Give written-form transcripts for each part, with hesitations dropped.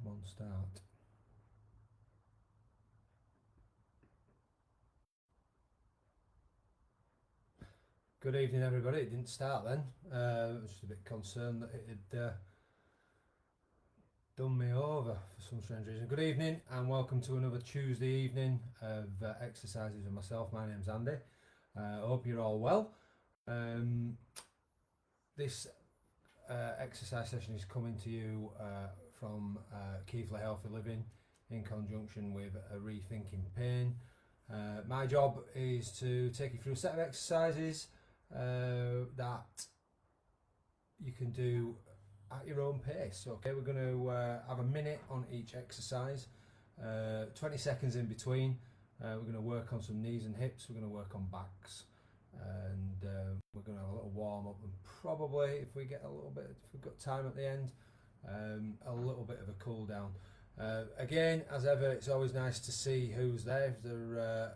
Come on, start. Good evening, everybody. It didn't start then. I was just a bit concerned that it had done me over for some strange reason. Good evening and welcome to another Tuesday evening of exercises with myself. My name's Andy. I hope you're all well. This exercise session is coming to you from Keithley Healthy Living in conjunction with Rethinking Pain. My job is to take you through a set of exercises that you can do at your own pace. Okay, we're going to have a minute on each exercise, 20 seconds in between. We're going to work on some knees and hips, we're going to work on backs, and we're going to have a little warm up, and probably if we've got time at the end, a little bit of a cool down. Again, as ever, it's always nice to see who's there. If there's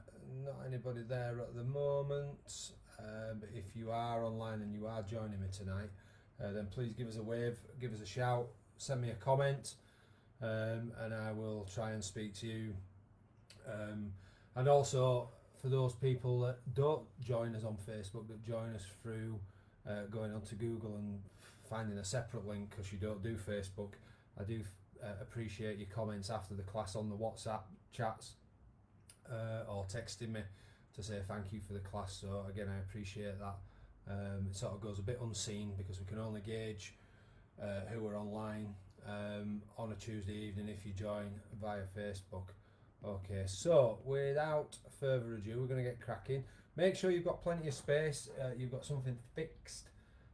not anybody there at the moment, but if you are online and you are joining me tonight, then please give us a wave, give us a shout, send me a comment, and I will try and speak to you. And also, for those people that don't join us on Facebook, that join us through going onto Google and finding a separate link because you don't do Facebook, I do appreciate your comments after the class on the WhatsApp chats or texting me to say thank you for the class. So again, I appreciate that. It sort of goes a bit unseen because we can only gauge who are online on a Tuesday evening if you join via Facebook. Okay, so without further ado, we're going to get cracking. Make sure you've got plenty of space, you've got something fixed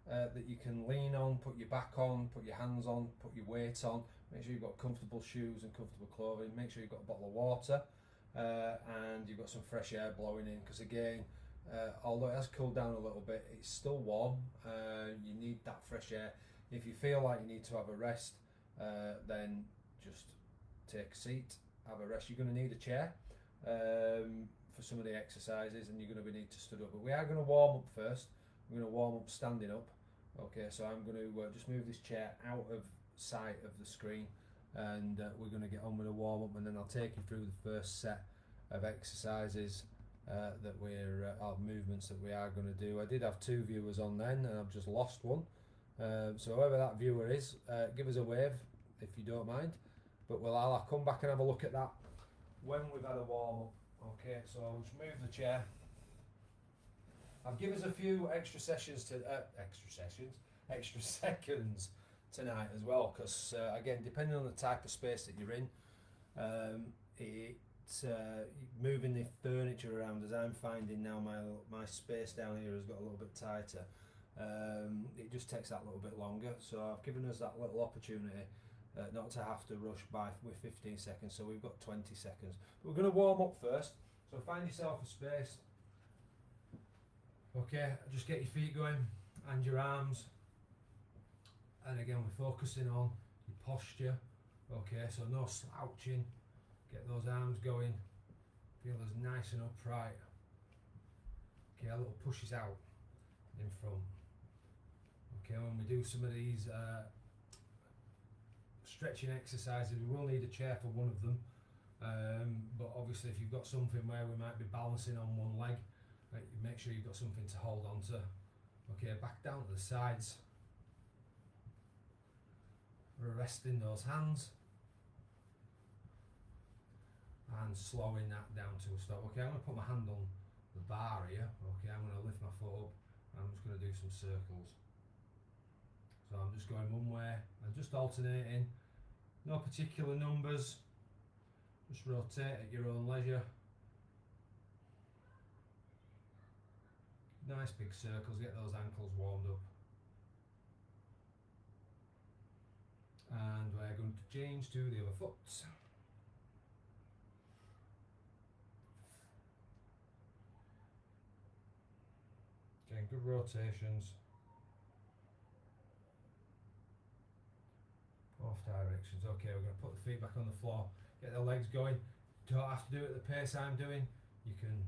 that you can lean on, put your back on, put your hands on, put your weight on. Make sure you've got comfortable shoes and comfortable clothing. Make sure you've got a bottle of water and you've got some fresh air blowing in, because again, although it has cooled down a little bit, it's still warm. You need that fresh air. If you feel like you need to have a rest, then just take a seat, have a rest. You're going to need a chair for some of the exercises, and you're going to need to stood up. But we are going to warm up first. We're going to warm up standing up. Okay, so I'm going to just move this chair out of sight of the screen, and we're going to get on with a warm up, and then I'll take you through the first set of exercises that we're movements that we are going to do. I did have two viewers on then, and I've just lost one. So whoever that viewer is, give us a wave if you don't mind. But I'll come back and have a look at that when we've had a warm up. Okay, so I'll just move the chair. I'll give us a few extra seconds tonight as well, because again, depending on the type of space that you're in, it's moving the furniture around, as I'm finding now my space down here has got a little bit tighter. It just takes that little bit longer, so I've given us that little opportunity not to have to rush by with 15 seconds, so we've got 20 seconds. But we're going to warm up first, so find yourself a space. Okay, just get your feet going and your arms, and again we're focusing on your posture. Okay, so no slouching, get those arms going, feel as nice and upright. Okay, a little pushes out in front. Okay, when we do some of these stretching exercises, we will need a chair for one of them, but obviously if you've got something where we might be balancing on one leg, make sure you've got something to hold on to. Okay, back down to the sides. We're resting those hands and slowing that down to a stop. Okay, I'm going to put my hand on the bar here. Okay, I'm going to lift my foot up and I'm just going to do some circles. So I'm just going one way and just alternating. No particular numbers. Just rotate at your own leisure. Nice big circles, get those ankles warmed up. And we're going to change to the other foot. Again, good rotations. Both directions. Okay, we're going to put the feet back on the floor, get the legs going. You don't have to do it at the pace I'm doing. You can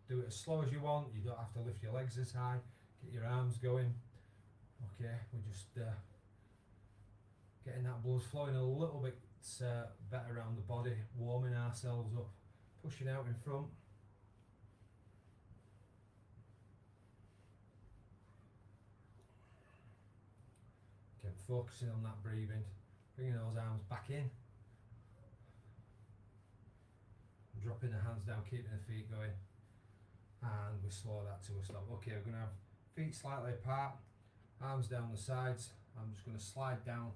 do it as slow as you want. You don't have to lift your legs as high. Get your arms going. Okay, we're just getting that blood flowing a little bit better around the body, warming ourselves up, pushing out in front. Again, focusing on that breathing, bringing those arms back in, dropping the hands down, keeping the feet going, and we slow that to a stop. Okay, we're going to have feet slightly apart, arms down the sides. I'm just going to slide down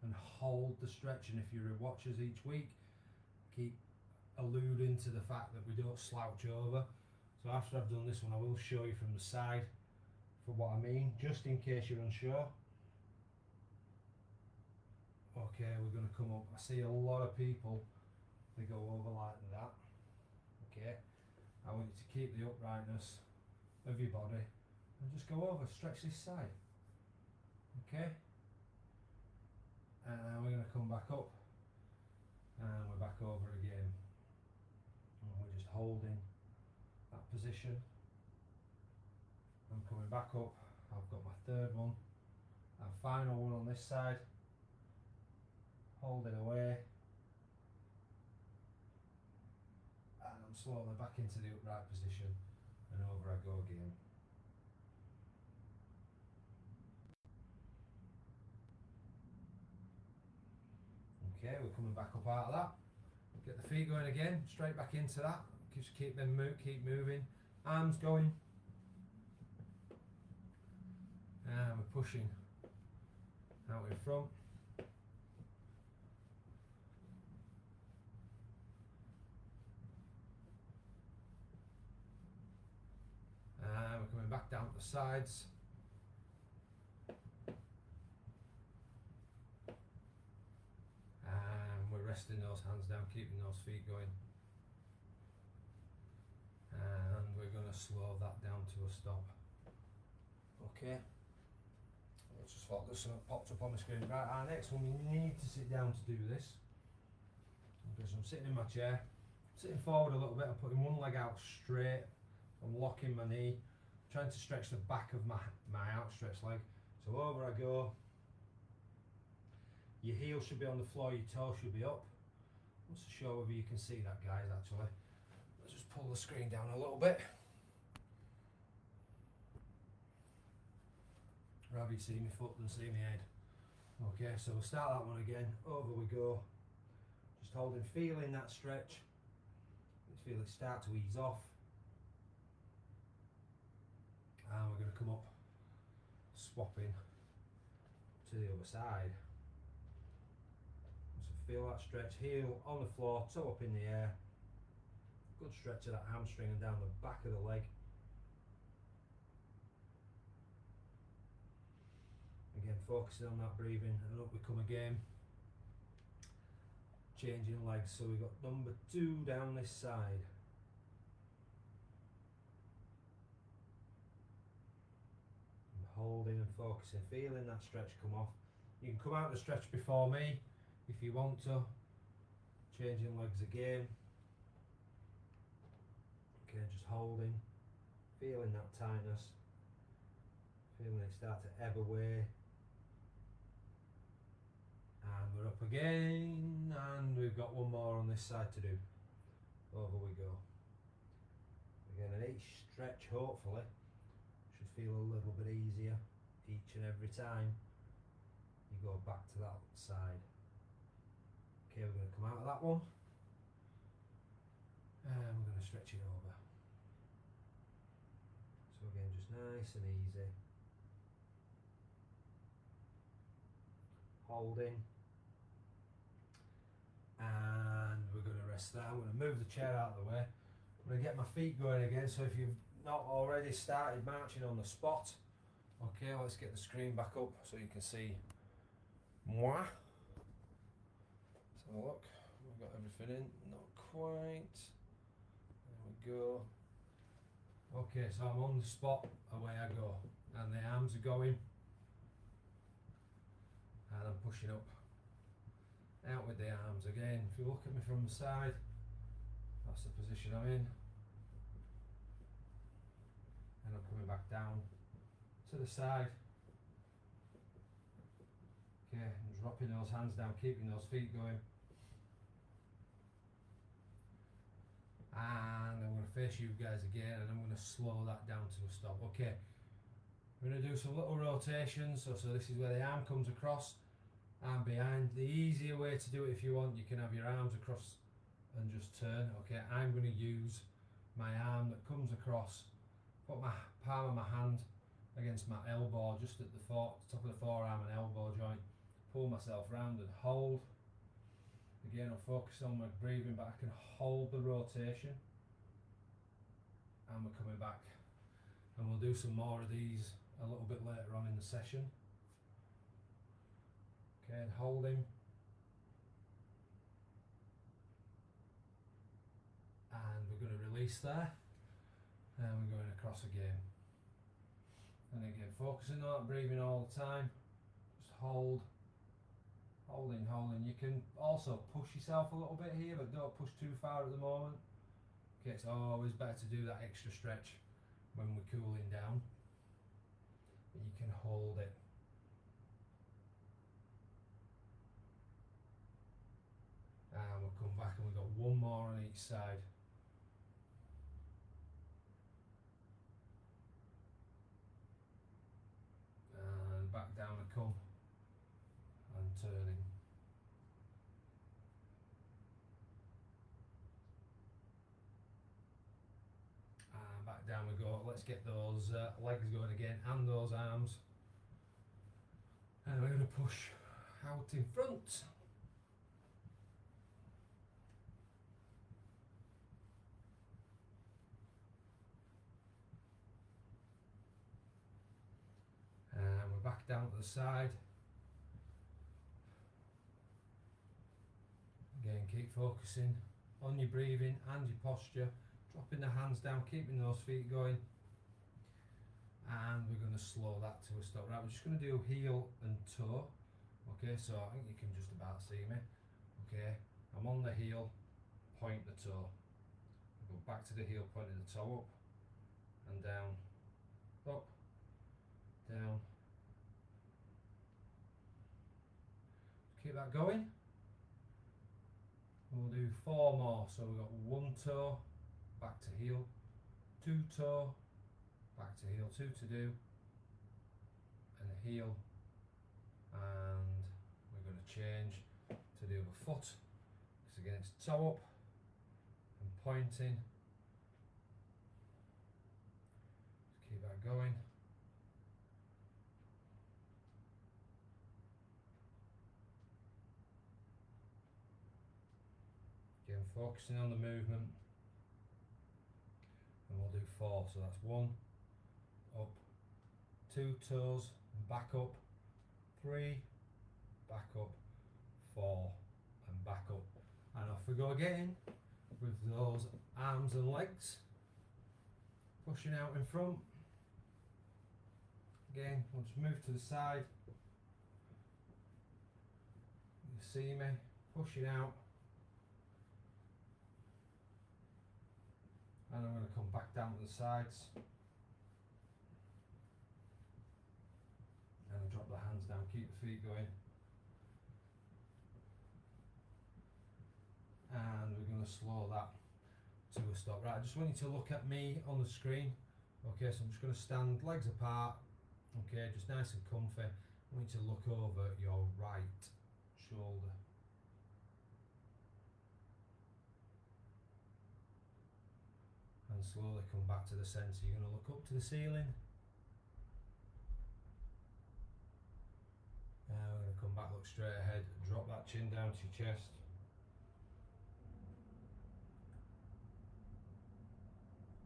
and hold the stretch, and if you're watchers each week, keep alluding to the fact that we don't slouch over. So after I've done this one, I will show you from the side for what I mean, just in case you're unsure. Okay, we're going to come up. I see a lot of people, they go over like that. Okay, I want you to keep the uprightness of your body and just go over, stretch this side. Okay, and then we're going to come back up and we're back over again, and we're just holding that position. I'm coming back up. I've got my third one, our final one on this side, holding away, and I'm slowly back into the upright position, and over I go again. Okay, we're coming back up out of that. Get the feet going again, straight back into that. Just keep them keep moving. Arms going. And we're pushing out in front. And we're coming back down the sides. Resting those hands down, keeping those feet going, and we're going to slow that down to a stop. Okay, let's just thought this popped up on the screen. Right, our next one, we need to sit down to do this. Okay, so I'm sitting in my chair, sitting forward a little bit. I'm putting one leg out straight. I'm locking my knee, trying to stretch the back of my outstretched leg. So over I go. Your heel should be on the floor, your toe should be up. I'm not so sure whether you can see that, guys, actually. Let's just pull the screen down a little bit. Rather you see my foot than see my head. Okay, so we'll start that one again. Over we go. Just holding, feeling that stretch. Let's feel it start to ease off. And we're going to come up, swapping to the other side. Feel that stretch, heel on the floor, toe up in the air. Good stretch of that hamstring and down the back of the leg. Again, focusing on that breathing, and up we come again. Changing legs, so we've got number 2 down this side. And holding and focusing, feeling that stretch come off. You can come out of the stretch before me if you want to. Changing legs again. Okay, just holding, feeling that tightness, feeling it start to ebb away. And we're up again, and we've got one more on this side to do. Over we go. Again, and each stretch hopefully should feel a little bit easier each and every time you go back to that side. Okay, we're going to come out of that one, and we're going to stretch it over. So again, just nice and easy. Holding. And we're going to rest that. I'm going to move the chair out of the way. I'm going to get my feet going again, so if you've not already started marching on the spot, okay, let's get the screen back up so you can see moi. Let's have a look. We've got everything in. Not quite. There we go. Okay, so I'm on the spot. Away I go. And the arms are going. And I'm pushing up. Out with the arms again. If you look at me from the side, that's the position I'm in. And I'm coming back down to the side. Okay, and dropping those hands down, keeping those feet going. And I'm going to face you guys again, and I'm going to slow that down to a stop. Okay, we're going to do some little rotations. So this is where the arm comes across and behind. The easier way to do it, if you want, you can have your arms across and just turn. Okay, I'm going to use my arm that comes across, put my palm of my hand against my elbow, just at the top of the forearm and elbow joint, pull myself round and hold. Again, I'm focused on my breathing, but I can hold the rotation. And we're coming back. And we'll do some more of these a little bit later on in the session. Okay, and holding. And we're going to release there. And we're going across again. And again, focusing on that breathing all the time. Just hold. Holding. You can also push yourself a little bit here, but don't push too far at the moment. Okay, it's always better to do that extra stretch when we're cooling down. But you can hold it. And we'll come back and we've got one more on each side. And back down we come. And turning. And back down we go. Let's get those legs going again and those arms. And we're going to push out in front. And we're back down to the side. Again, keep focusing on your breathing and your posture, dropping the hands down, keeping those feet going. And we're going to slow that to a stop. Right, we're just going to do heel and toe. Okay, so I think you can just about see me. Okay, I'm on the heel, point the toe. Go back to the heel, pointing the toe up and down, up, down. Keep that going. We'll do 4 more. So we've got 1 toe, back to heel, 2 toe, back to heel, 2 to do, and a heel, and we're going to change to the other foot, because again it's toe up and pointing. Just keep that going. Again, focusing on the movement, and we'll do 4. So that's 1, up, 2 toes, and back up, 3, back up, 4, and back up. And off we go again with those arms and legs, pushing out in front. Again, we'll just move to the side. You see me pushing out. And I'm going to come back down to the sides and drop the hands down, keep the feet going, and we're going to slow that to a stop. Right, I just want you to look at me on the screen. Okay, so I'm just going to stand legs apart, okay, just nice and comfy. I want you to look over your right shoulder. And slowly come back to the centre. You're going to look up to the ceiling. We're going to come back, look straight ahead, drop that chin down to your chest.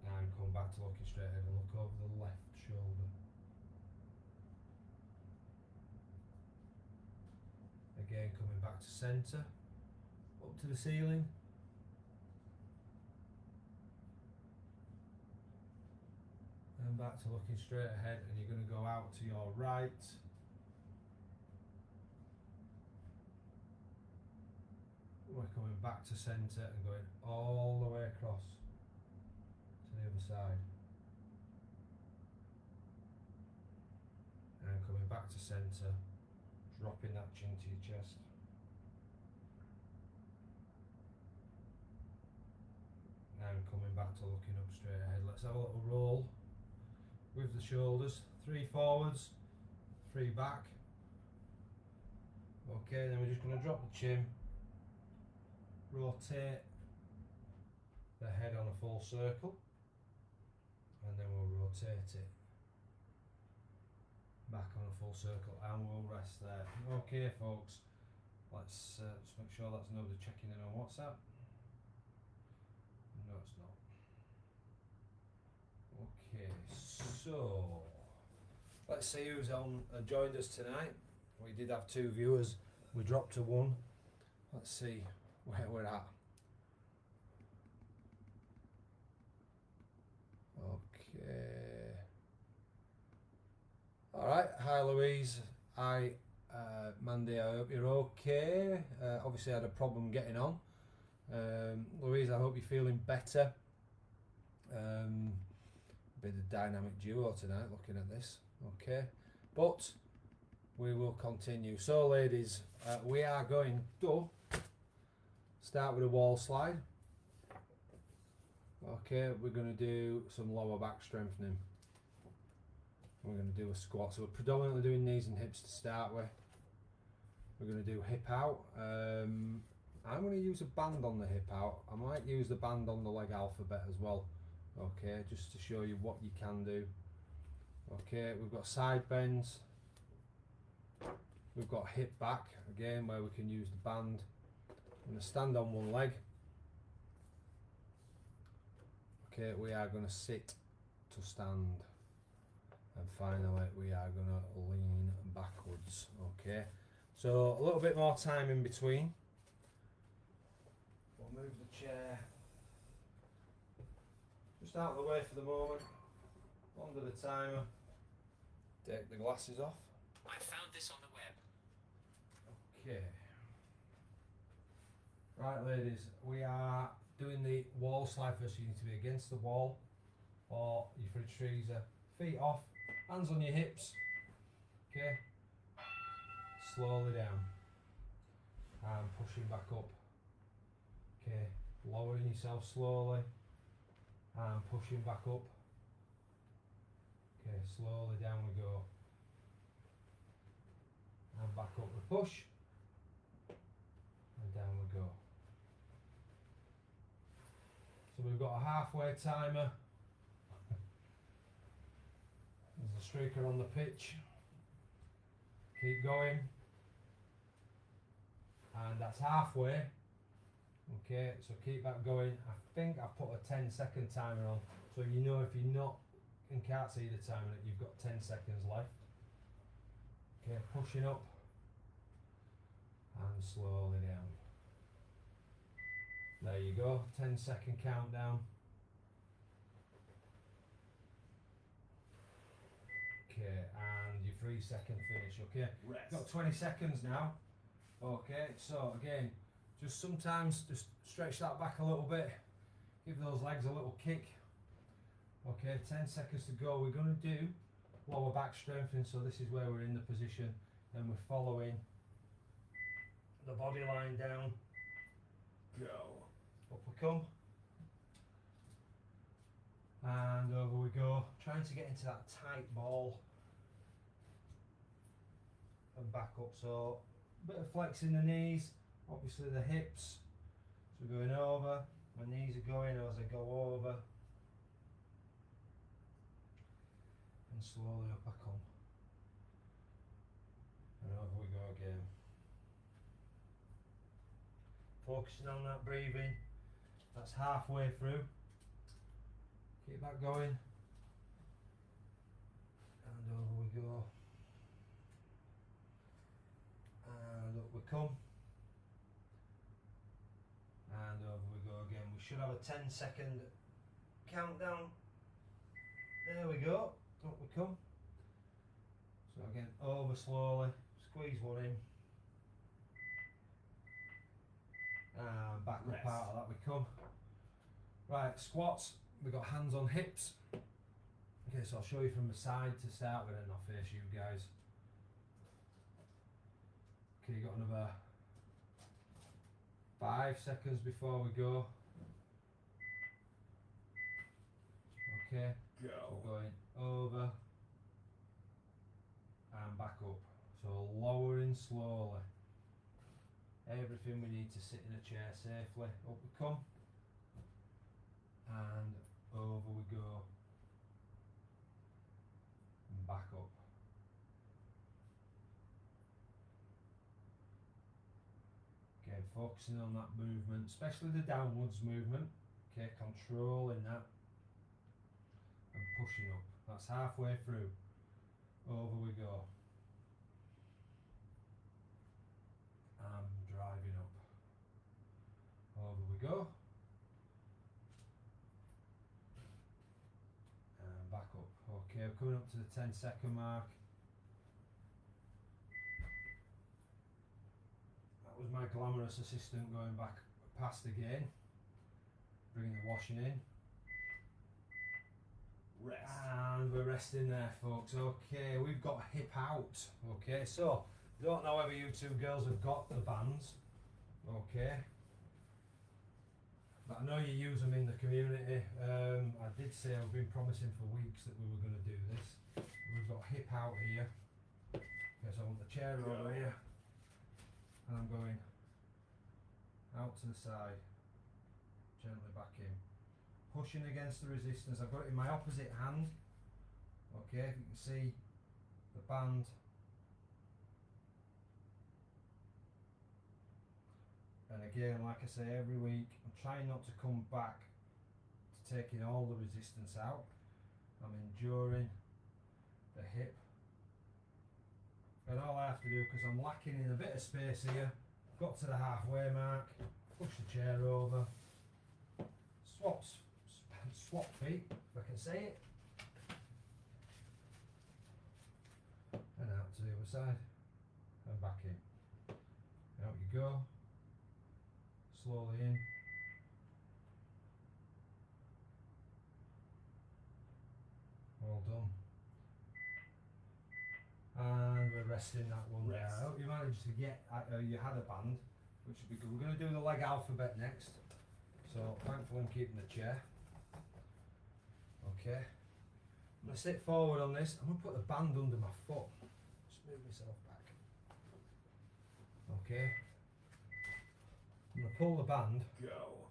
And come back to looking straight ahead and look over the left shoulder. Again, coming back to centre, up to the ceiling. And back to looking straight ahead, and you're going to go out to your right. We're coming back to centre and going all the way across to the other side. And coming back to centre, dropping that chin to your chest. Now I'm coming back to looking up straight ahead. Let's have a little roll with the shoulders. 3 forwards, 3 back. Okay, then we're just going to drop the chin, rotate the head on a full circle, and then we'll rotate it back on a full circle and we'll rest there. Okay folks, let's just make sure that's nobody checking in on WhatsApp. No, it's not. Okay, so let's see who's on joined us tonight. We did have 2 viewers, we dropped to 1. Let's see where we're at. Okay. Alright, hi Louise. Hi Mandy, I hope you're okay. Obviously I had a problem getting on. Louise, I hope you're feeling better. Bit of dynamic duo tonight looking at this. Okay. But we will continue. So ladies, we are going to start with a wall slide. Okay, we're going to do some lower back strengthening. We're going to do a squat. So we're predominantly doing knees and hips to start with. We're going to do hip out. I'm going to use a band on the hip out. I might use the band on the leg alphabet as well. Okay, just to show you what you can do. Okay, we've got side bends. We've got hip back, again, where we can use the band. I'm going to stand on one leg. Okay, we are going to sit to stand. And finally, we are going to lean backwards. Okay, so a little bit more time in between. We'll move the chair just out of the way for the moment. Under the timer. Take the glasses off. I found this on the web. Okay. Right ladies, we are doing the wall slide first. You need to be against the wall or your fridge freezer. Feet off, hands on your hips. Okay. Slowly down. And pushing back up. Okay. Lowering yourself slowly. And pushing back up. Okay, slowly down we go. And back up we push. And down we go. So we've got a halfway timer. There's a streaker on the pitch. Keep going. And that's halfway. Okay, so keep that going. I think I put a 10-second timer on, so you know if you're not and can't see the timer that you've got 10 seconds left. Okay, pushing up and slowly down. There you go, 10-second countdown. Okay, and your 3-second finish. Okay, Rest. got 20 seconds now. Okay, so again, just sometimes just stretch that back a little bit, give those legs a little kick. Okay, 10 seconds to go. We're going to do lower back strengthening, so this is where we're in the position and we're following the body line down. Go. Up we come. And over we go. Trying to get into that tight ball. And back up. So a bit of flex in the knees, obviously the hips. So we're going over. My knees are going as I go over. And slowly up I come. And over we go again. Focusing on that breathing. That's halfway through. Keep that going. And over we go. And up we come. And over we go again. We should have a 10-second countdown. There we go. Up we come. So again, over slowly. Squeeze one in. And back Rest. up out of that we come. Right, squats. We've got hands on hips. Okay, so I'll show you from the side to start with and I'll face you guys. Okay, got another 5 seconds before we go. Okay, Go. we're going over and back up. So lowering slowly. Everything we need to sit in a chair safely. Up we come. And over we go. And back up. Okay, focusing on that movement, especially the downwards movement. Okay, controlling that. And pushing up. That's halfway through. Over we go. And driving up. Over we go. And back up. Okay, we're coming up to the 10-second mark. That was my glamorous assistant going back past again. Bringing the washing in. Rest. And we're resting there, folks. Okay, we've got hip out. Okay, so don't know whether you two girls have got the bands. Okay, but I know you use them in the community. I did say I've been promising for weeks that we were going to do this. We've got hip out here. Okay, so I want the chair over here, and I'm going out to the side, gently back in. Pushing against the resistance. I've got it in my opposite hand. Okay, if you can see the band. And again, like I say, every week I'm trying not to come back to taking all the resistance out. I'm enduring the hip. And all I have to do, because I'm lacking in a bit of space here, got to the halfway mark, push the chair over, swap feet, if I can say it, and out to the other side, and back in. Out you go, slowly in, all done. And we're resting that one there. I hope you managed to get, you had a band, which would be good. We're going to do the leg alphabet next. So thankfully I'm keeping the chair. Okay. I'm going to sit forward on this. I'm going to put the band under my foot. Just move myself back. Okay. I'm going to pull the band. Go.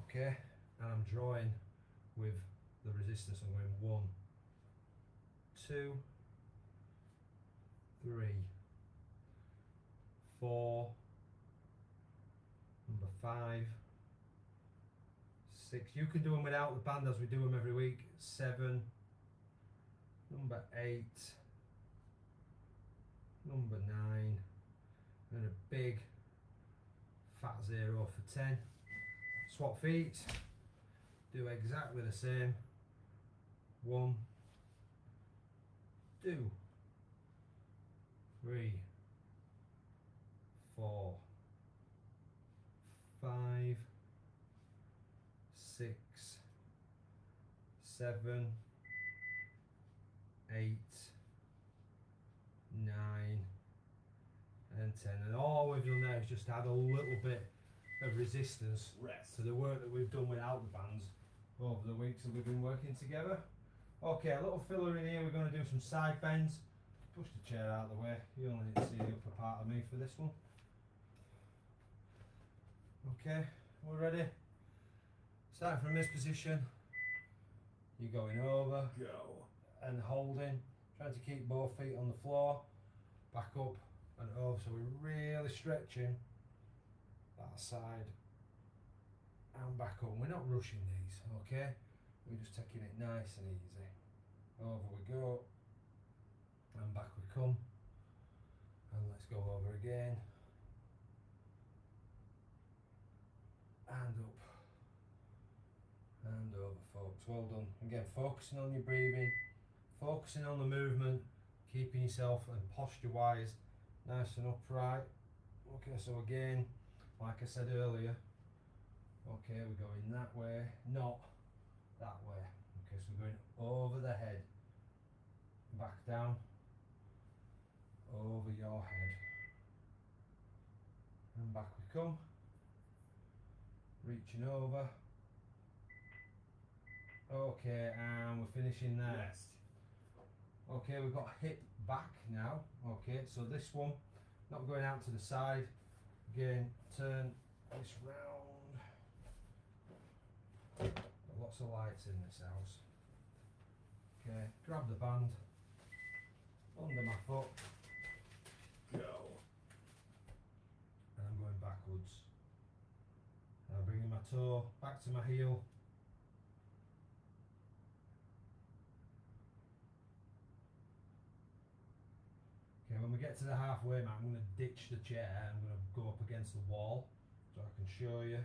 Okay. And I'm drawing with the resistance. I'm going 1, 2, 3, 4, number 5, 6. You can do them without the band as we do them every week. 7, number 8, number 9, and a big fat 0 for 10. Swap feet. Do exactly the same. 1, 2, 3, 4, 5, 6, 7, 8, 9, and 10. And all we've done there is just add a little bit of resistance to the work that we've done without the bands over the weeks that we've been working together. Okay, a little filler in here. We're going to do some side bends. Push the chair out of the way. You only need to see the upper part of me for this one. Okay, we're ready. Starting from this position, you're going over, Go. and holding, trying to keep both feet on the floor, back up and over. So we're really stretching that side and back up. We're not rushing these, okay? We're just taking it nice and easy. Over we go, and back we come, and let's go over again, and up, and over, folks. Well done. Again, focusing on your breathing, focusing on the movement, keeping yourself and posture wise nice and upright. Okay, so again, like I said earlier, okay, we're going that way, not that way. Okay, so we're going over the head, back down, over your head, and back we come, reaching over. Okay, and we're finishing there. Rest. Okay, we've got hip back now. Okay, so this one, not going out to the side. Again, turn this round. Got lots of lights in this house. Okay, grab the band under my foot, Go. and I'm going backwards. And I'm bringing my toe back to my heel. Okay, when we get to the halfway mark, I'm going to ditch the chair. I'm going to go up against the wall so I can show you.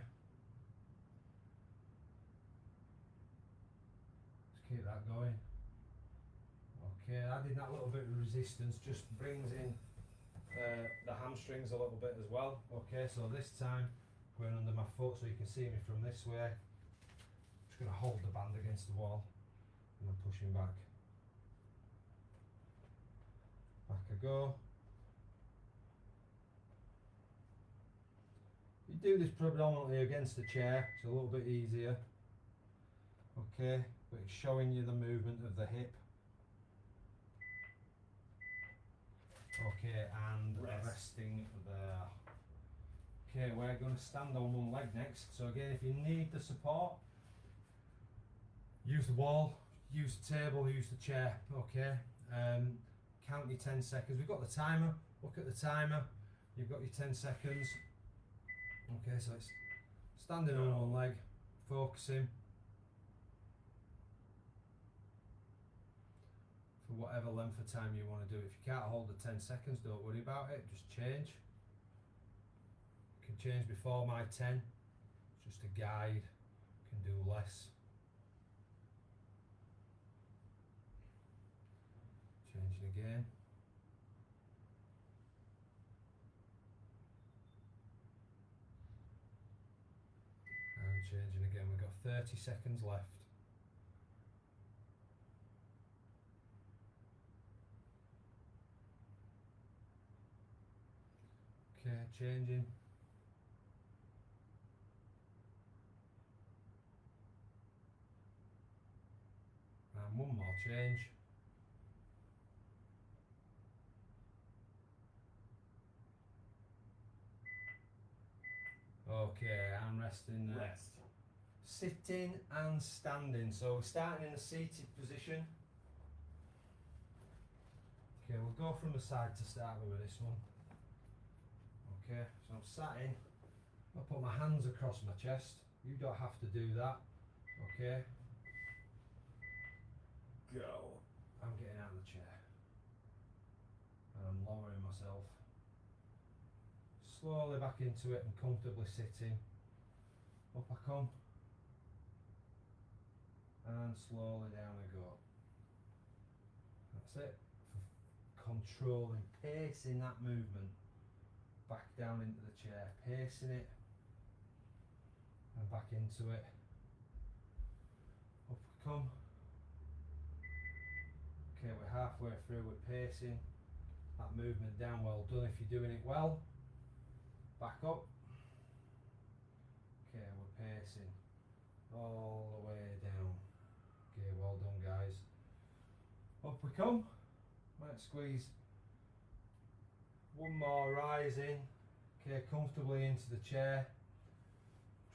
Just keep that going. Okay, adding that little bit of resistance just brings in the hamstrings a little bit as well. Okay, so this time going under my foot so you can see me from this way. Just going to hold the band against the wall and I'm pushing back. Back I go. You do this predominantly against the chair, it's a little bit easier. Okay, but it's showing you the movement of the hip. Okay, and resting there. Okay, we're going to stand on one leg next. So again, if you need the support, use the wall, use the table, use the chair. Okay, count your 10 seconds. We've got the timer. Look at the timer. You've got your 10 seconds. Okay, so it's standing on one leg, focusing. For whatever length of time you want to do. If you can't hold the 10 seconds, don't worry about it, just change. You can change before my 10, it's just a guide, you can do less. Changing again. And changing again, we've got 30 seconds left. Okay, changing. And one more change. Okay, I'm resting there. Rest. Sitting and standing. So we're starting in a seated position. Okay, we'll go from the side to start with this one. Okay, so I'm sat in. I'll put my hands across my chest. You don't have to do that. Okay, Go. I'm getting out of the chair. And I'm lowering myself. Slowly back into it and comfortably sitting. Up I come. And slowly down I go. That's it. Controlling, pacing that movement. Back down into the chair, pacing it. And back into it. Up we come. Okay, we're halfway through, we're pacing that movement down. Well done if you're doing it well. Back up. Okay, we're pacing all the way down. Okay, well done guys. Up we come. Might squeeze one more rising. Okay, comfortably into the chair.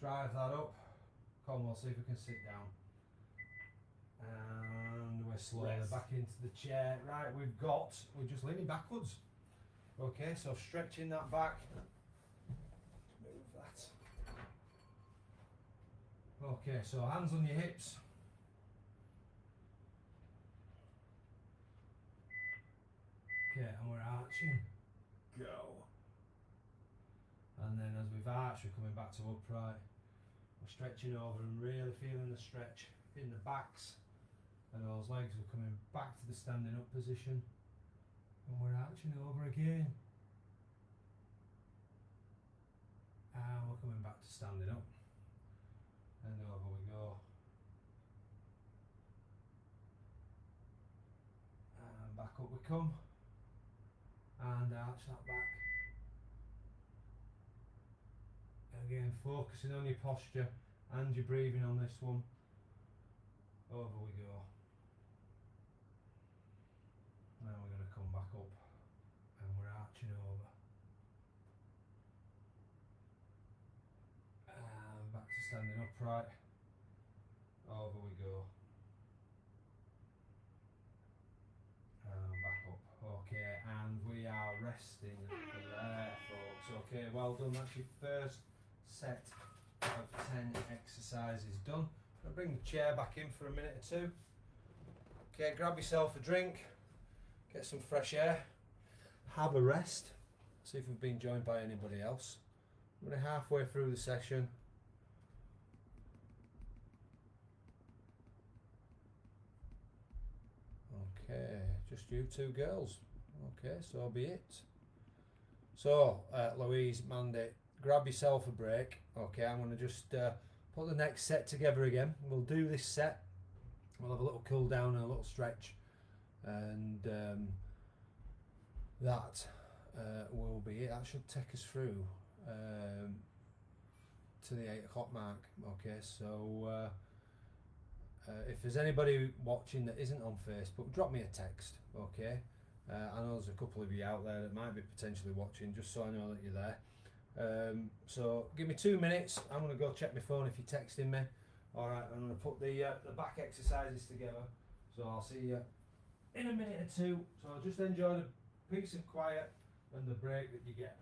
Drive that up. Come, we'll see if we can sit down. And we're slowly back into the chair. Right, we're just leaning backwards. Okay, so stretching that back. Move that. Okay, so hands on your hips. Okay, and we're arching. Go. And then as we've arched, we're coming back to upright. We're stretching over and really feeling the stretch in the backs. And those legs are coming back to the standing up position. And we're arching over again. And we're coming back to standing up. And over we go. And back up we come. And arch that back. Again, focusing on your posture and your breathing on this one. Over we go. Now we're going to come back up and we're arching over. And back to standing upright. Over we go. And back up. Okay, and we are resting there, folks. Okay, well done. That's your first set of 10 exercises done. I'll bring the chair back in for a minute or two. Okay, grab yourself a drink, get some fresh air, have a rest, see if we've been joined by anybody else. We're halfway through the session. Okay, just you two girls. Okay, so be it. So, Louise, Mandy, grab yourself a break. Okay, I'm going to just put the next set together again. We'll do this set. We'll have a little cool down and a little stretch, and that will be it. That should take us through to the 8 o'clock mark. Okay, so if there's anybody watching that isn't on Facebook, drop me a text. Okay, I know there's a couple of you out there that might be potentially watching, just so I know that you're there. So give me 2 minutes. I'm going to go check my phone if you're texting me. Alright, I'm going to put the back exercises together. So I'll see you in a minute or two. So just enjoy the peace and quiet and the break that you get.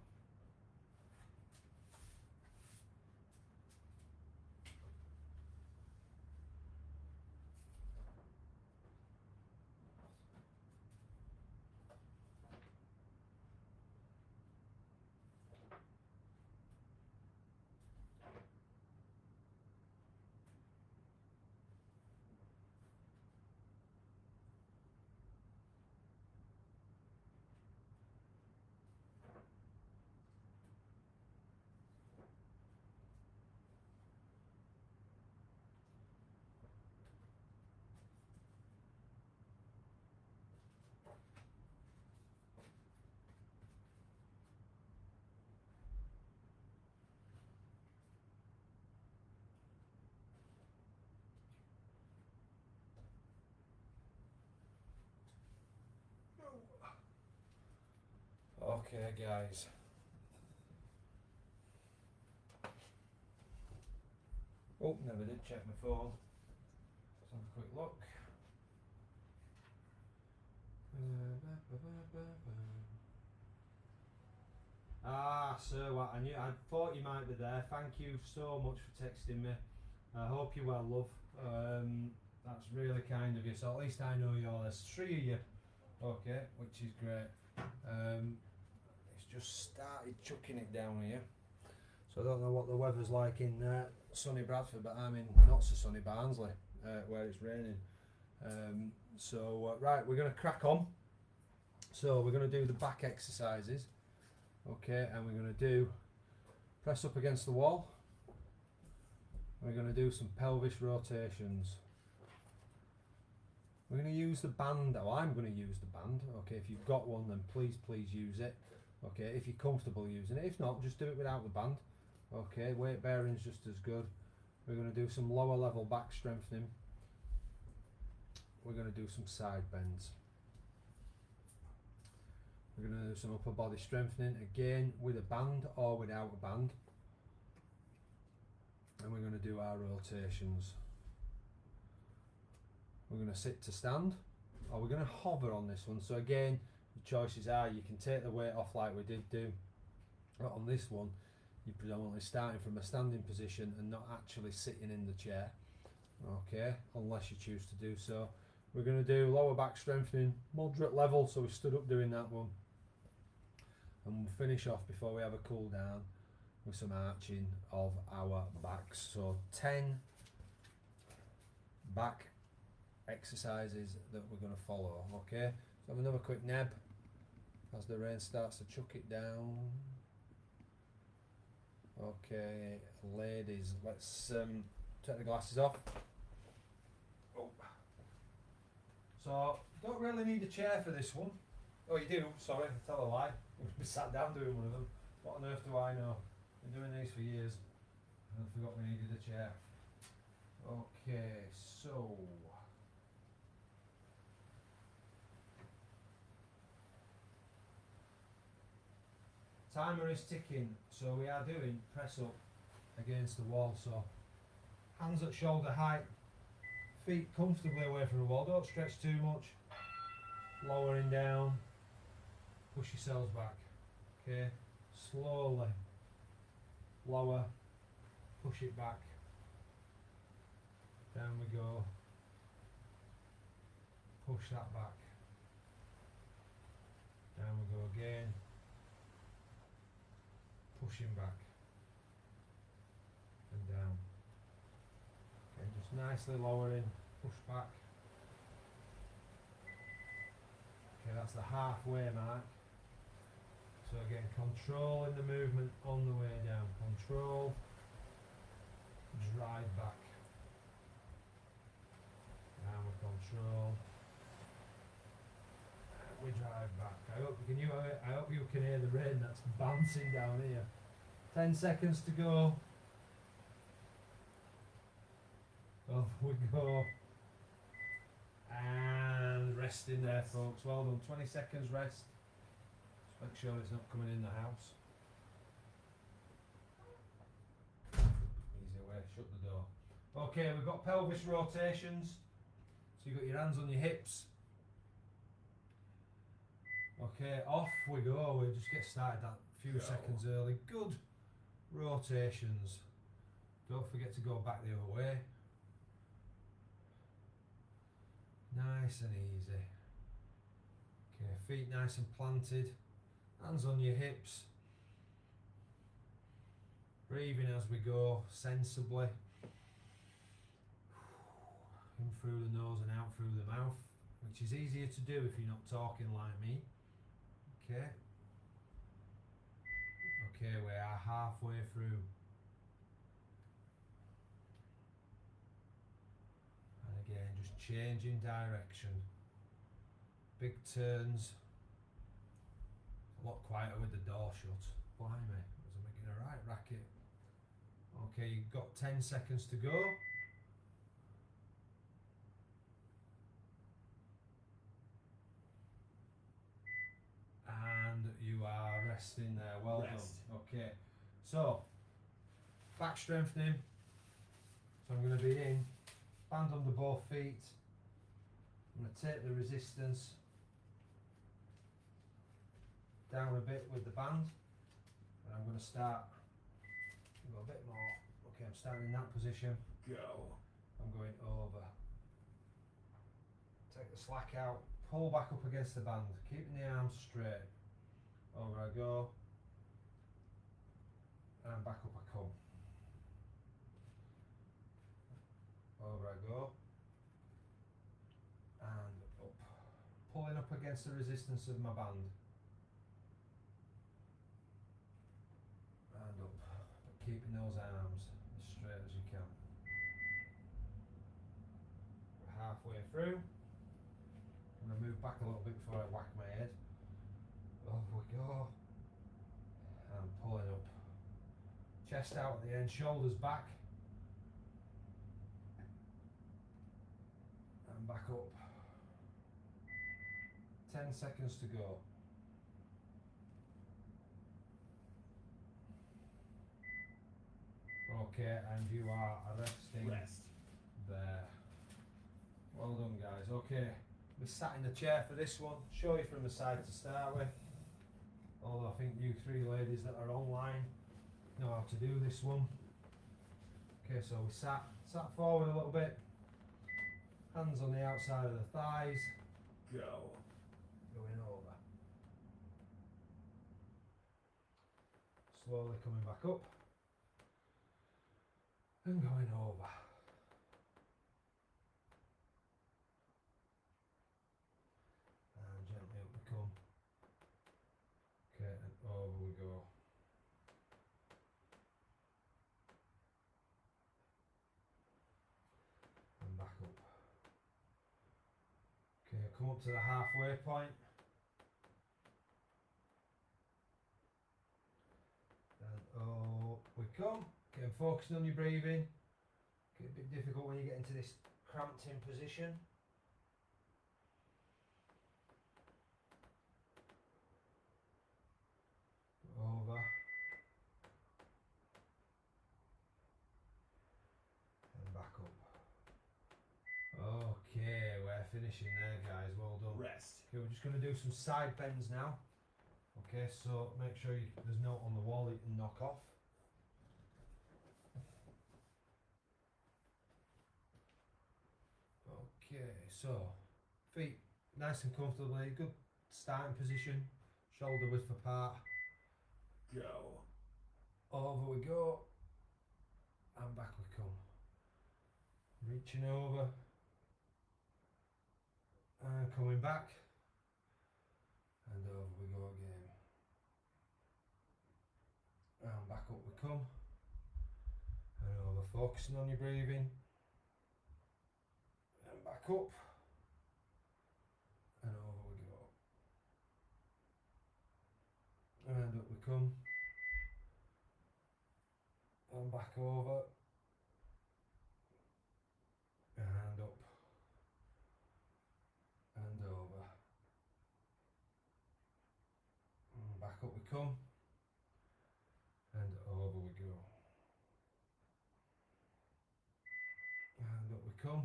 Okay, guys. Oh, never did check my phone. Let's have a quick look. Sir, I thought you might be there. Thank you so much for texting me. I hope you're well, love. That's really kind of you. So at least I know you're there. There's 3 of you. Okay, which is great. It's just started chucking it down here. So I don't know what the weather's like in sunny Bradford, but I'm in not so sunny Barnsley, where it's raining. Right, we're going to crack on. So we're going to do the back exercises. Okay, and we're going to do press up against the wall. We're going to do some pelvis rotations. We're going to use the band. Oh, I'm going to use the band. Okay, if you've got one, then please use it. Okay, if you're comfortable using it. If not, just do it without the band. Okay, weight bearing's just as good. We're going to do some lower level back strengthening. We're going to do some side bends. We're going to do some upper body strengthening, again with a band or without a band. And we're going to do our rotations. We're going to sit to stand, or we're going to hover on this one. So again, the choices are, you can take the weight off like we did do. But on this one, you're predominantly starting from a standing position and not actually sitting in the chair. Okay, unless you choose to do so. We're going to do lower back strengthening, moderate level, so we stood up doing that one. And we'll finish off before we have a cool down with some arching of our backs. So 10 back exercises that we're going to follow. Okay, so have another quick neb as the rain starts to chuck it down. Okay, ladies, let's take the glasses off. Oh. So don't really need a chair for this one. Oh, you do? Sorry, I tell a lie. We sat down doing one of them. What on earth do I know? Been doing these for years. I forgot we needed a chair. Okay, so timer is ticking, so we are doing press up against the wall. So hands at shoulder height, feet comfortably away from the wall, don't stretch too much, lowering down, push yourselves back, okay, slowly, lower, push it back, down we go, push that back, down we go again, pushing back, and down. Okay, just nicely lowering, push back. Okay, that's the halfway mark. So again, controlling the movement on the way down. Control, drive back. Now we control. We drive back. I hope you can hear the rain that's bouncing down here. 10 seconds to go. Off we go. And resting there, folks. Well done. 20 seconds rest. Just make sure it's not coming in the house. Easy way, shut the door. Okay, we've got pelvis rotations. So you've got your hands on your hips. Okay, off we go. We'll just get started that few seconds early. Good rotations. Don't forget to go back the other way. Nice and easy. Okay, feet nice and planted. Hands on your hips. Breathing as we go, sensibly. In through the nose and out through the mouth, which is easier to do if you're not talking like me. Okay. Okay, we are halfway through. And again, just changing direction. Big turns. A lot quieter with the door shut. Blimey, I was making a right racket. Okay, you've got 10 seconds to go. And you are resting there. Well done. Okay, so back strengthening. So I'm going to be in, band under both feet. I'm going to take the resistance down a bit with the band, and I'm going to start. Go a bit more. Okay, I'm starting in that position. Go. I'm going over. Take the slack out. Pull back up against the band, keeping the arms straight. Over I go, and back up I come. Over I go, and up. Pulling up against the resistance of my band. And up, but keeping those arms as straight as you can. We're halfway through. I'm going to move back a little bit before I whack my head. Over we go. And pulling up. Chest out at the end, shoulders back. And back up. 10 seconds to go. Okay, and you are resting there. Well done, guys. Okay. We sat in the chair for this one. Show you from the side to start with. Although I think you three ladies that are online know how to do this one. Okay, so we sat forward a little bit. Hands on the outside of the thighs. Go. Going over. Slowly coming back up. And going over. Gently up we come. Okay, and over we go. And back up. Okay, come up to the halfway point. And oh, we come. and focusing on your breathing. Get a bit difficult when you get into this cramped in position. Over. And back up. Okay, we're finishing there, guys. Well done. Rest. Okay, we're just going to do some side bends now. Okay, so make sure there's no on the wall that you can knock off. Okay, so feet nice and comfortably, good starting position, shoulder width apart. Go. Over we go, and back we come. Reaching over, and coming back, and over we go again. And back up we come, and over, focusing on your breathing, and back up, and over we go. And up we come, and back over, and up, and over, and back up we come, and over we go, and up we come.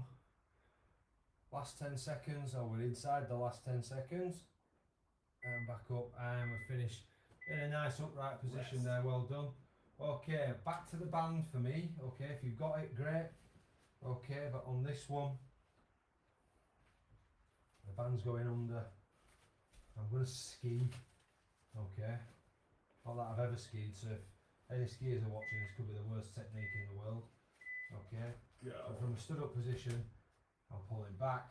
Last 10 seconds, or we're inside the last 10 seconds, and back up, and we're finished in a nice upright position. Rest. There, well done. Okay, back to the band for me. Okay, if you've got it, great. Okay, but on this one, the band's going under. I'm going to ski. Okay, not that I've ever skied, so if any skiers are watching, this could be the worst technique in the world. Okay, Go. so from a stood up position, I'm pulling back,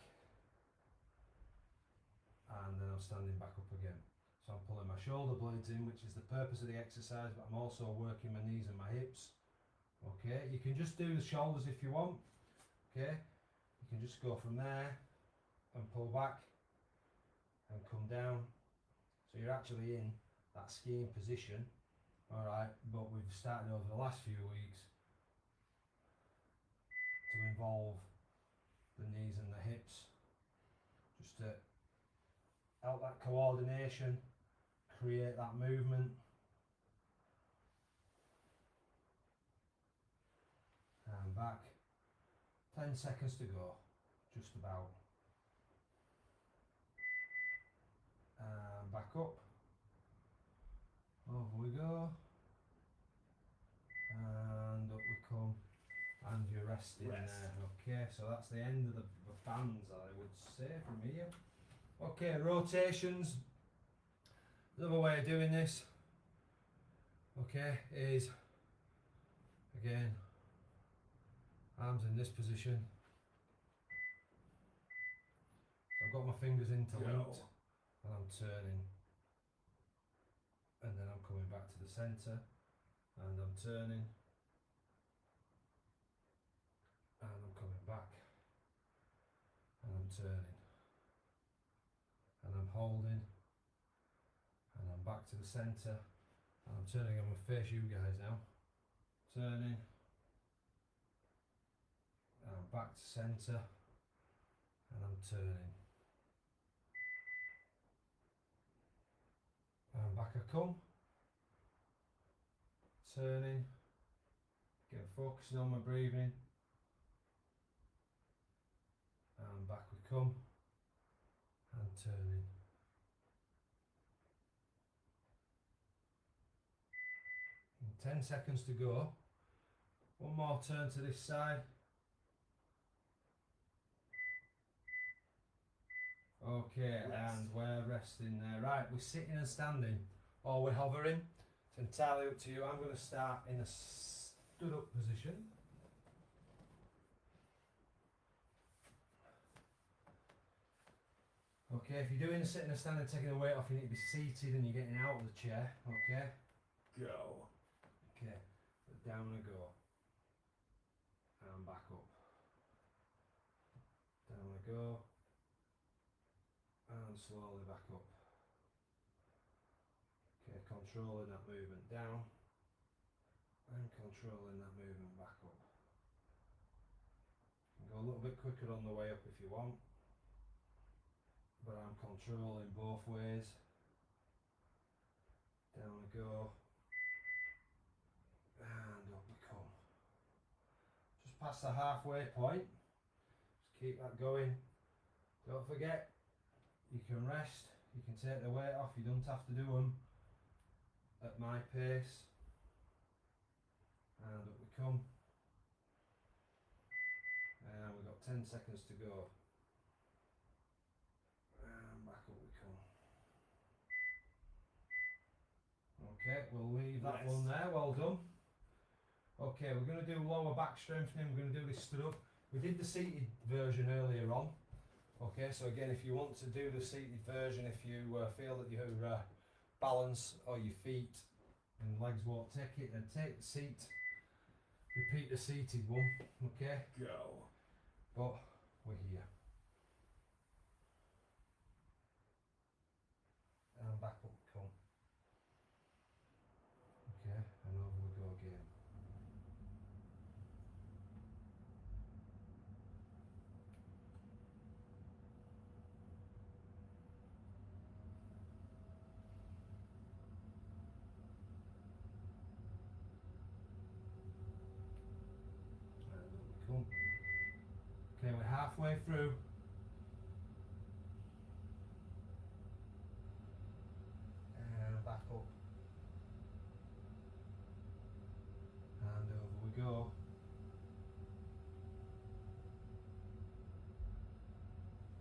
and then I'm standing back up again. So I'm pulling my shoulder blades in, which is the purpose of the exercise, but I'm also working my knees and my hips. Okay, you can just do the shoulders if you want. Okay, you can just go from there and pull back and come down. So you're actually in that skiing position. Alright, but we've started over the last few weeks to involve the knees and the hips, just to help that coordination, create that movement. And back. 10 seconds to go, just about. And back up. Over we go. And up we come. And you're resting Rest. there. Okay, so that's the end of the bands, I would say, from here. Okay, rotations. Another way of doing this, okay, is again, arms in this position. So I've got my fingers interlinked, and I'm turning, and then I'm coming back to the centre, and I'm turning, and I'm coming back, and I'm turning, and I'm holding, and I'm back to the centre, and I'm turning. I'm going to face you guys now, turning, and I'm back to centre, and I'm turning, and back I come, turning, get focusing on my breathing, and back we come, and turning. And 10 seconds to go. One more turn to this side. Okay, Rest. and we're resting there. Right, we're sitting and standing, or we're hovering. It's entirely up to you. I'm going to start in a stood up position. Okay, if you're doing a sitting and standing, taking the weight off, you need to be seated and you're getting out of the chair. Okay, Go. okay, down I go, and back up, down I go, and slowly back up. Okay, controlling that movement down, and controlling that movement back up. You can go a little bit quicker on the way up if you want, but I'm controlling both ways. Down we go, and up we come. Just past the halfway point, just keep that going. Don't forget, you can rest, you can take the weight off, you don't have to do them at my pace. And up we come. And we've got 10 seconds to go. And back up we come. Okay, we'll leave that one there, well done. Okay, we're going to do lower back strengthening, we're going to do this stood up. We did the seated version earlier on. Okay, so again, if you want to do the seated version, if you feel that your balance or your feet and legs won't take it, then take the seat, repeat the seated one, okay? Go. But we're here. And back up we come. Okay, and over we go again. Come. Okay, we're halfway through. And back up. And over we go.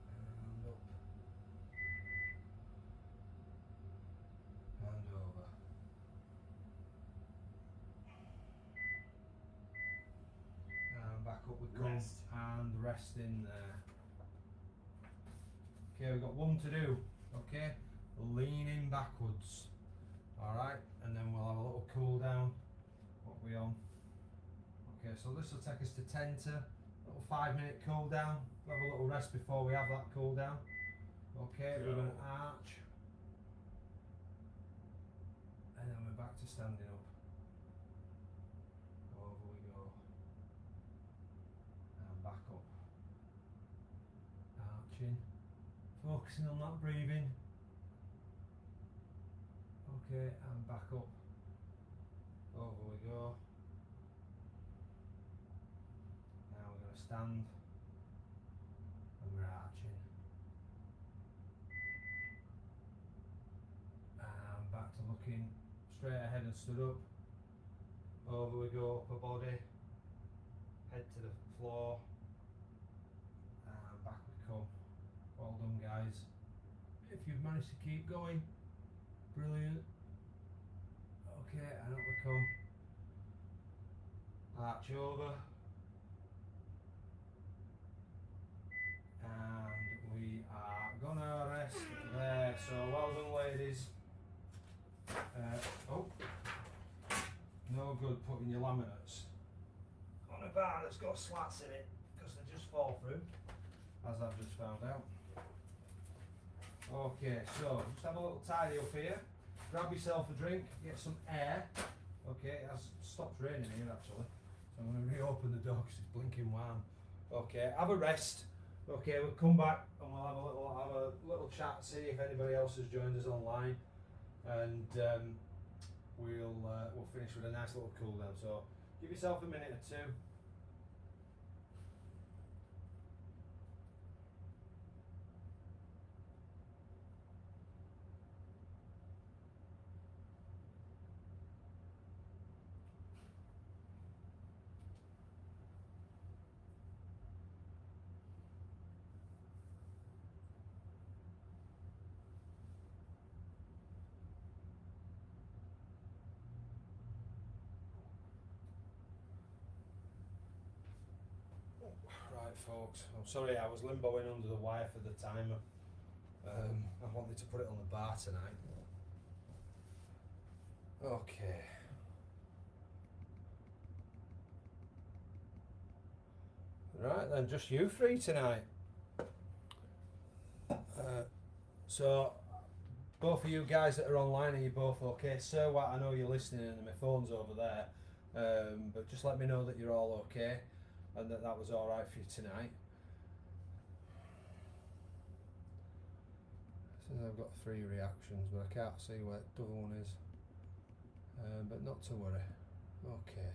And up. And over. And back up we come. Rest. And rest in there. Okay, we've got one to do. Okay, leaning backwards. Alright, and then we'll have a little cool down. What we on? Okay, so this will take us to 10 to little 5-minute cool down. We'll have a little rest before we have that cool down. Okay, we're going to arch. And then we're back to standing up. Over we go. And back up. Arching. Focusing on that breathing. Okay, and back up. Over we go. Now we're going to stand. And we're arching. And back to looking straight ahead and stood up. Over we go, upper body. Head to the floor. And back we come. Well done, guys. If you've managed to keep going, brilliant. Okay, and up we come. Arch over. And we are gonna rest there. So well done, ladies. Oh, no good putting your laminates on a bar that's got slats in it, because they just fall through, as I've just found out. Okay, so just have a little tidy up here. Grab yourself a drink, get some air. Okay, it has stopped raining here actually, so I'm going to reopen the door because it's blinking warm. Okay, have a rest. Okay, we'll come back and we'll have a little chat, see if anybody else has joined us online, and we'll finish with a nice little cool down. So give yourself a minute or two. Right folks, I'm sorry I was limboing under the wire for the timer. I wanted to put it on the bar tonight. Okay. Right then, just you three tonight. So, both of you guys that are online, are you both okay? Sir Watt, I know you're listening and my phone's over there. But just let me know that you're all okay and that that was all right for you tonight. Says I've got 3 reactions, but I can't see where the other one is. But not to worry. Okay.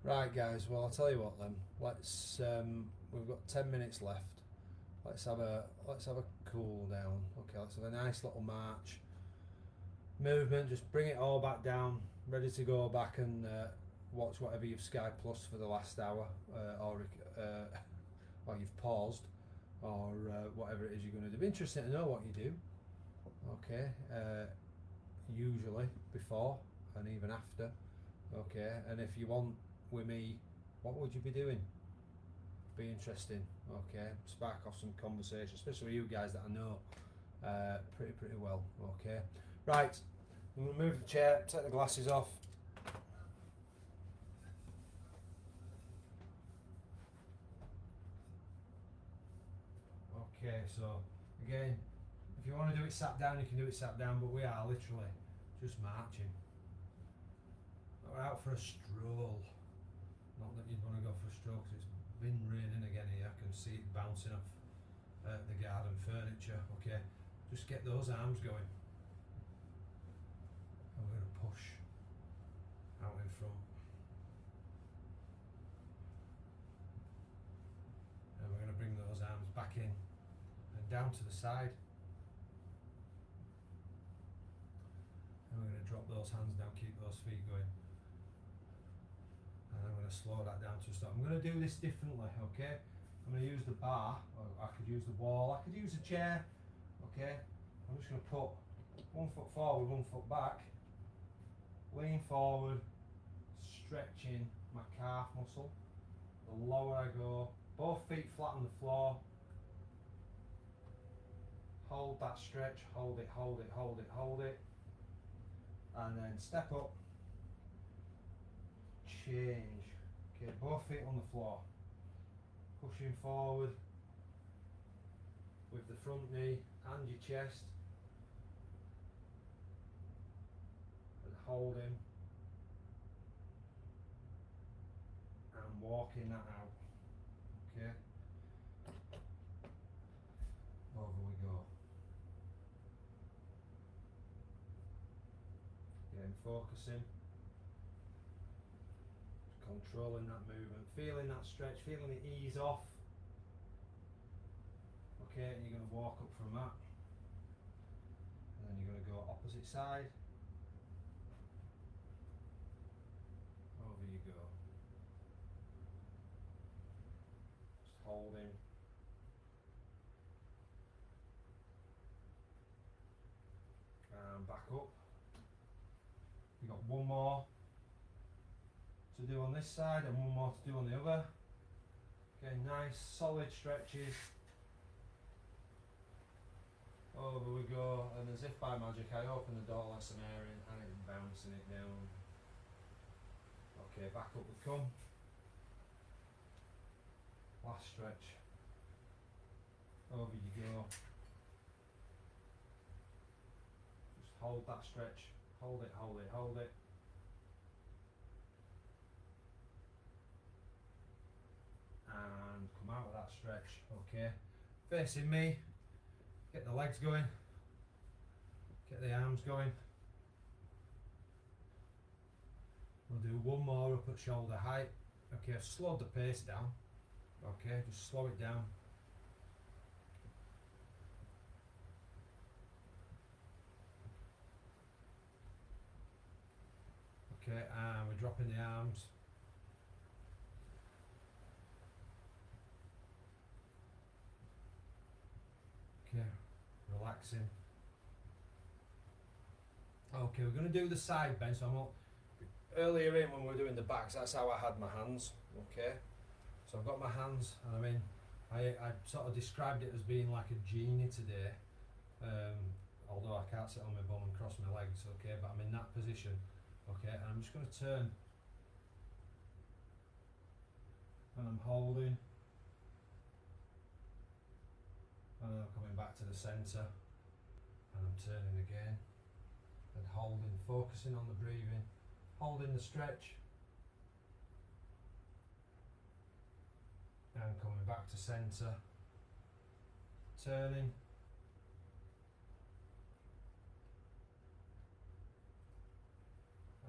Right, guys. Well, I'll tell you what then. Let's. We've got 10 minutes left. Let's have a cool down. Okay. Let's have a nice little march. Movement. Just bring it all back down. Ready to go back and watch whatever you've Sky Plus for the last hour, or you've paused, or whatever it is you're going to do. It'd be interesting to know what you do. Okay. Usually before and even after. Okay. And if you want with me, what would you be doing? Be interesting. Okay. Spark off some conversation, especially with you guys that I know pretty well. Okay. Right. I'm going to move the chair, take the glasses off. Okay, so again, if you want to do it sat down, you can do it sat down, but we are literally just marching. We're out for a stroll. Not that you'd want to go for a stroll because it's been raining again here. I can see it bouncing off the garden furniture. Okay, just get those arms going. And we're going to push out in front. And we're going to bring those arms back in and down to the side. And we're going to drop those hands down, keep those feet going. And I'm going to slow that down to a stop. I'm going to do this differently, okay? I'm going to use the bar, or I could use the wall, I could use a chair, okay? I'm just going to put 1 foot forward, 1 foot back, lean forward, stretching my calf muscle. The lower I go, both feet flat on the floor. Hold that stretch, hold it, hold it, hold it, hold it. And then step up, change. Okay, both feet on the floor. Pushing forward with the front knee and your chest. And holding. And walking that out. Okay. Over we go. Again, focusing. Controlling that movement, feeling that stretch, feeling it ease off. Okay, and you're going to walk up from that. And then you're going to go opposite side. Over you go. Just holding. And back up. You've got one more to do on this side and one more to do on the other. Okay, nice solid stretches. Over we go, and as if by magic I open the door, let some air in and it's bouncing it down. Okay, back up we come. Last stretch. Over you go. Just hold that stretch. Hold it, hold it, hold it. And come out of that stretch. Okay, facing me. Get the legs going. Get the arms going. We'll do one more up at shoulder height. Okay, I've slowed the pace down. Okay, just slow it down. Okay, and we're dropping the arms. Okay, relaxing. Okay, we're going to do the side bend. So earlier in when we were doing the backs, that's how I had my hands. Okay, so I've got my hands, and I mean, I sort of described it as being like a genie today. Although I can't sit on my bum and cross my legs. Okay, but I'm in that position. Okay, and I'm just going to turn, and I'm holding. And I'm coming back to the centre, and I'm turning again. and holding, focusing on the breathing, holding the stretch, and coming back to centre, turning,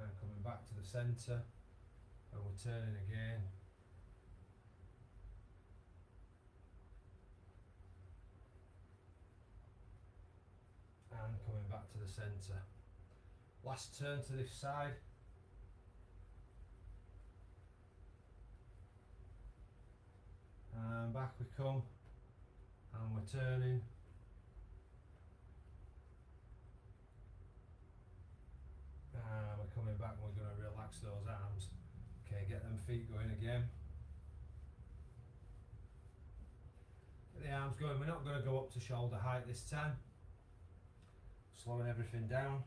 and coming back to the centre, and we're turning again. And coming back to the centre. Last turn to this side. And back we come. And we're turning. And we're coming back and we're going to relax those arms. Okay, get them feet going again. Get the arms going. We're not going to go up to shoulder height this time. Slowing everything down.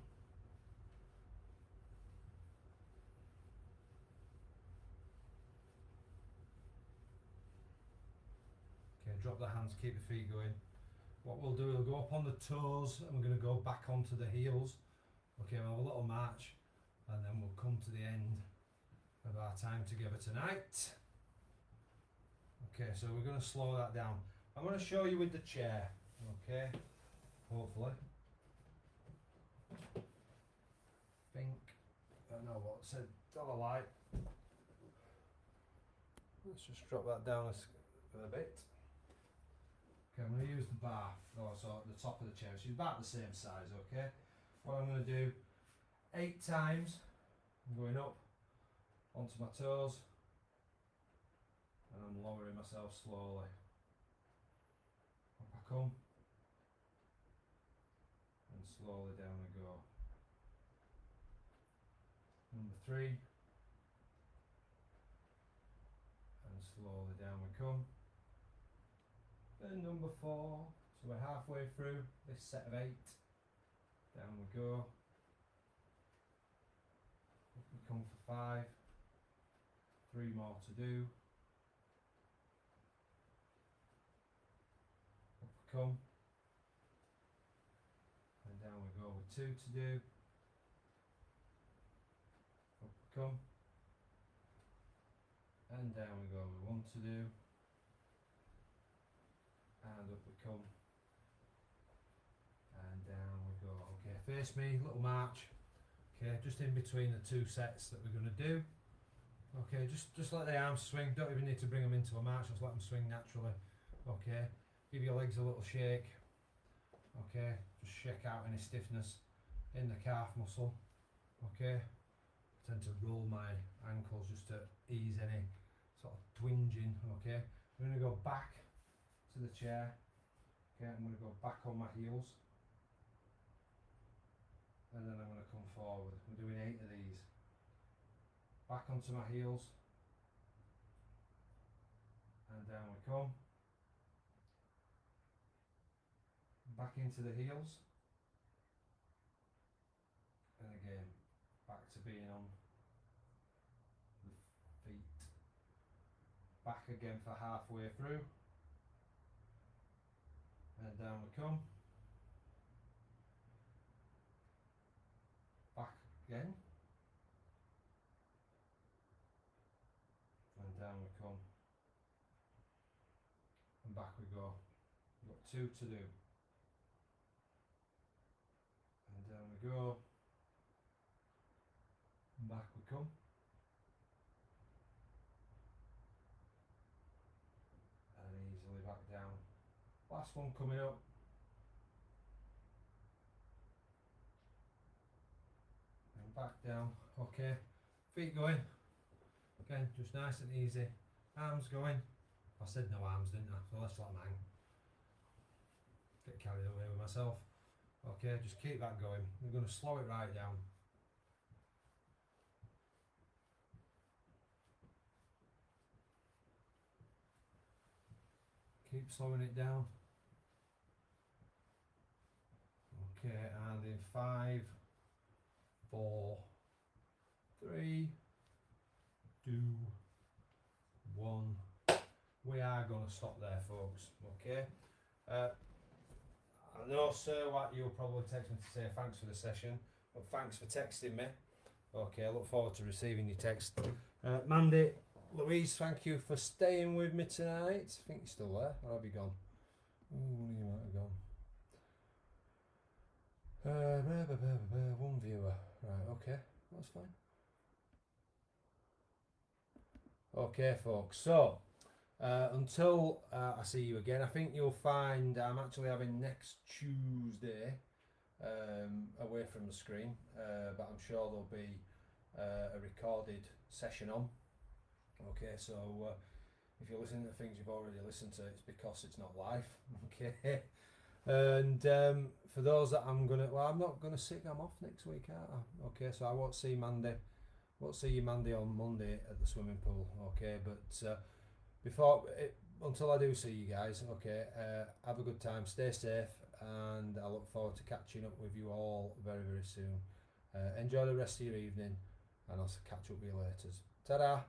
Okay, drop the hands, keep the feet going. What we'll do, we'll go up on the toes and we're going to go back onto the heels. Okay, we'll have a little march and then we'll come to the end of our time together tonight. Okay, so we're going to slow that down. I'm going to show you with the chair, okay, hopefully. I know what it said, dollar light. Let's just drop that down a bit. Okay, I'm going to use the bar, so at the top of the chair, so it's about the same size, okay? What I'm going to do, 8 times, I'm going up onto my toes, and I'm lowering myself slowly. Up I come, and slowly down I go. Number 3, and slowly down we come. And number 4, so we're halfway through this set of 8. Down we go. Up we come for 5. 3 more to do. Up we come. And down we go with 2 to do. Up we come. And down we go with 1 to do. And up we come. And down we go. Okay, face me, little march. Okay, just in between the 2 sets that we're going to do. Okay, just let the arms swing. Don't even need to bring them into a march, just let them swing naturally. Okay, give your legs a little shake. Okay, just shake out any stiffness in the calf muscle. Okay, I tend to roll my ankles just to ease any sort of twinging. Okay, we're going to go back to the chair. Okay, I'm going to go back on my heels. And then I'm going to come forward. We're doing 8 of these. Back onto my heels. And down we come. Back into the heels. And again, back to being on the feet. Back again for halfway through. And down we come. Back again. And down we come. And back we go. We've got 2 to do. And down we go. And back we come. And easily back down. Last one coming up. And back down. Okay. Feet going. Again, just nice and easy. Arms going. I said no arms, didn't I? So let's let them hang. Get carried away with myself. Okay, just keep that going. We're going to slow it right down. Keep slowing it down. Okay, and in 5, 4, 3, 2, 1. We are going to stop there, folks. Okay. I know Sir Watt, you'll probably text me to say thanks for the session. Well, thanks for texting me. Okay, I look forward to receiving your text. Mandy, Louise, thank you for staying with me tonight. I think you're still there, or have you gone? Ooh, you might have gone. One viewer. Right, okay, that's fine. Okay, folks, so until I see you again, I think you'll find I'm actually having next Tuesday away from the screen, but I'm sure there'll be a recorded session on. Okay, so if you're listening to things you've already listened to, it's because it's not live. Okay, and for those that I'm not gonna sick. I'm off next week, aren't I? Okay, so I won't see Mandy. Won't see you Mandy on Monday at the swimming pool. Okay, but until I do see you guys, okay, have a good time, stay safe, and I look forward to catching up with you all very, very soon. Enjoy the rest of your evening, and I'll catch up with you later. Ta-da!